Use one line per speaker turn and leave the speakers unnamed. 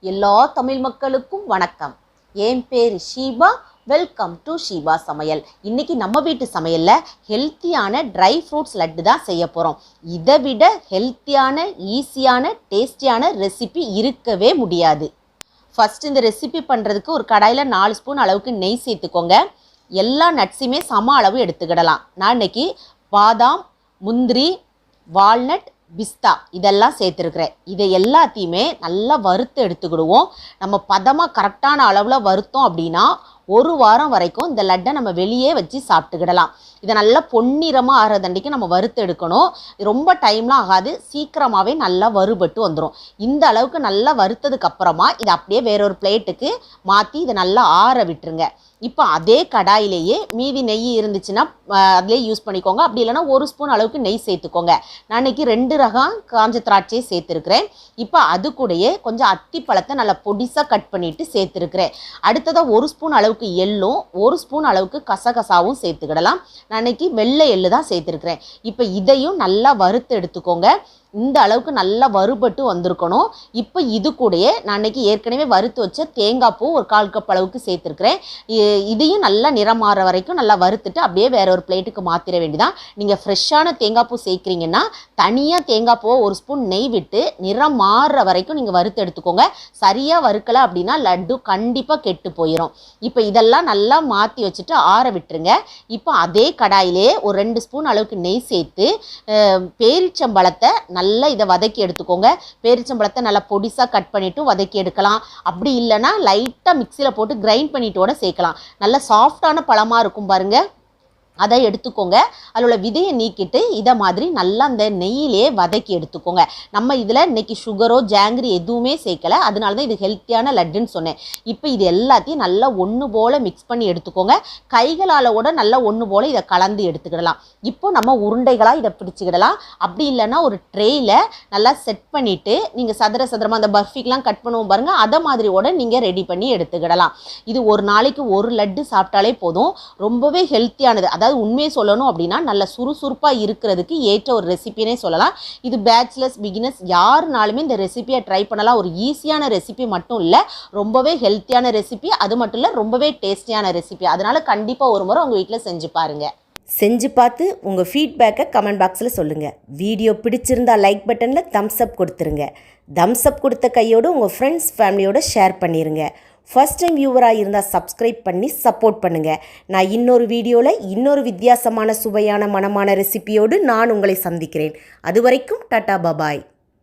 எல்லா தமிழ் மக்களுக்கும் வணக்கம். என் பேர் ஷீபா. வெல்கம் டு ஷீபா சமையல். இன்றைக்கி நம்ம வீட்டு சமையலில் ஹெல்த்தியான ட்ரை ஃப்ரூட்ஸ் லட்டு தான் செய்ய போகிறோம். இதை விட ஹெல்த்தியான, ஈஸியான, டேஸ்டியான ரெசிபி இருக்கவே முடியாது. ஃபஸ்ட்டு இந்த ரெசிபி பண்ணுறதுக்கு ஒரு கடாயில் 4 ஸ்பூன் அளவுக்கு நெய் சேர்த்துக்கோங்க. எல்லா நட்ஸுமே சம அளவு எடுத்துக்கிடலாம். நான் இன்றைக்கி பாதாம், முந்திரி, வால்நட், பிஸ்தா இதெல்லாம் சேர்த்துருக்குறேன். இதை எல்லாத்தையுமே நல்லா வறுத்து எடுத்துக்கிடுவோம். நம்ம பதமாக கரெக்டான அளவில் வறுத்தோம் அப்படின்னா 1 வாரம் வரைக்கும் இந்த லட்டை நம்ம வெளியே வச்சு சாப்பிட்டுக்கிடலாம். இதை நல்லா பொன்னிறமாக ஆகிறதண்டிக்கு நம்ம வறுத்து எடுக்கணும். ரொம்ப டைம்லாம் ஆகாது, சீக்கிரமாகவே நல்லா வறுபட்டு வந்துடும். இந்த அளவுக்கு நல்லா வறுத்ததுக்கப்புறமா இதை அப்படியே வேறொரு பிளேட்டுக்கு மாற்றி இதை நல்லா ஆற விட்டுருங்க. இப்போ அதே கடாயிலேயே மீதி நெய் இருந்துச்சுன்னா அதிலே யூஸ் பண்ணிக்கோங்க. அப்படி இல்லைனா 1 ஸ்பூன் அளவுக்கு நெய் சேர்த்துக்கோங்க. நான் இன்றைக்கி 2 ரகம் காஞ்ச திராட்சையை சேர்த்துருக்குறேன். இப்போ அது கூடயே கொஞ்சம் அத்திப்பழத்தை நல்லா பொடிசாக கட் பண்ணிவிட்டு சேர்த்துருக்குறேன். அடுத்ததாக 1 ஸ்பூன் அளவுக்கு எள்ளும் 1 ஸ்பூன் அளவுக்கு கசகசாவும் சேர்த்துக்கிடலாம். நான் இன்றைக்கி வெள்ளை எள்ளு தான் சேர்த்துருக்குறேன். இப்போ இதையும் நல்லா வறுத்து எடுத்துக்கோங்க. இந்த அளவுக்கு நல்லா வறுபட்டு வந்திருக்கணும். இப்போ இது கூடயே நான் இன்றைக்கி ஏற்கனவே வறுத்து வச்ச தேங்காய் பூ ஒரு 1/4 கப் அளவுக்கு சேர்த்துருக்குறேன். இதையும் நல்லா நிறம் மாற வரைக்கும் நல்லா வறுத்துட்டு அப்படியே வேற ஒரு பிளேட்டுக்கு மாற்றிட வேண்டியதான். நீங்கள் ஃப்ரெஷ்ஷான தேங்காய் பூ சேர்க்குறீங்கன்னா தனியாக தேங்காய் பூவை 1 ஸ்பூன் நெய் விட்டு நிறம் மாறுற வரைக்கும் நீங்கள் வறுத்து எடுத்துக்கோங்க. சரியாக வறுக்கலை அப்படின்னா லட்டு கண்டிப்பாக கெட்டு போயிடும். இப்போ இதெல்லாம் நல்லா மாற்றி வச்சுட்டு ஆற விட்டுருங்க. இப்போ அதே கடாயிலே ஒரு 2 ஸ்பூன் அளவுக்கு நெய் சேர்த்து பேரிச்சம்பழத்தை நல்லா இதை வதக்கி எடுத்துக்கோங்க. பேரிச்சம்பழத்தை நல்லா பொடிசாக கட் பண்ணிவிட்டு வதக்கி எடுக்கலாம். அப்படி இல்லைன்னா லைட்டாக மிக்சியில் போட்டு கிரைண்ட் பண்ணிட்டு கூட சேர்க்கலாம். நல்லா சாஃப்டான பழமாக இருக்கும் பாருங்கள், அதை எடுத்துக்கோங்க. அதில் உள்ள விதையை நீக்கிட்டு இதை மாதிரி நல்லா அந்த நெய்யிலே வதக்கி எடுத்துக்கோங்க. நம்ம இதில் இன்றைக்கி சுகரோ ஜாங்கிரி எதுவுமே சேர்க்கலை, அதனால தான் இது ஹெல்த்தியான லட்டுன்னு சொன்னேன். இப்போ இது எல்லாத்தையும் நல்லா ஒன்று போல் மிக்ஸ் பண்ணி எடுத்துக்கோங்க. கைகளால் கூட நல்லா ஒன்று போல் இதை கலந்து எடுத்துக்கிடலாம். இப்போ நம்ம உருண்டைகளாக இதை பிடிச்சிக்கிடலாம். அப்படி இல்லைன்னா ஒரு ட்ரேயில் நல்லா செட் பண்ணிவிட்டு நீங்கள் சதுரமாக அந்த பர்ஃபிக்கெலாம் கட் பண்ணுவோம் பாருங்கள், அதை மாதிரி கூட நீங்கள் ரெடி பண்ணி எடுத்துக்கிடலாம். இது ஒரு நாளைக்கு 1 லட்டு சாப்பிட்டாலே போதும். ரொம்பவே ஹெல்த்தியானது. அதாவது உண்மையை சொல்லணும் அப்படின்னா நல்ல சுறுசுறுப்பாக இருக்கிறதுக்கு ஏற்ற ஒரு ரெசிபினே சொல்லலாம். இது பேச்சுலர்ஸ், பிகினர்ஸ் யாருனாலுமே இந்த ரெசிபியை ட்ரை பண்ணலாம். ஒரு ஈஸியான ரெசிபி மட்டும் இல்லை, ரொம்பவே ஹெல்த்தியான ரெசிபி. அது மட்டும் இல்லை, ரொம்பவே டேஸ்டியான ரெசிபி. அதனால் கண்டிப்பாக ஒரு முறை உங்கள் வீட்டில் செஞ்சு பாருங்கள்.
செஞ்சு பார்த்து உங்கள் ஃபீட்பேக்கை கமெண்ட் பாக்ஸில் சொல்லுங்கள். வீடியோ பிடிச்சிருந்தால் லைக் பட்டனில் தம்ஸ் அப் கொடுத்துருங்க. தம்ஸ் அப் கொடுத்த கையோடு உங்கள் ஃப்ரெண்ட்ஸ் ஃபேமிலியோடு ஷேர் பண்ணிடுங்க. ஃபர்ஸ்ட் டைம் வியூவராக இருந்தால் சப்ஸ்கிரைப் பண்ணி சப்போர்ட் பண்ணுங்கள். நான் இன்னொரு வீடியோவில் இன்னொரு வித்தியாசமான சுவையான மனமான ரெசிபியோடு நான் உங்களை சந்திக்கிறேன். அது வரைக்கும் டாடா பாபாய்.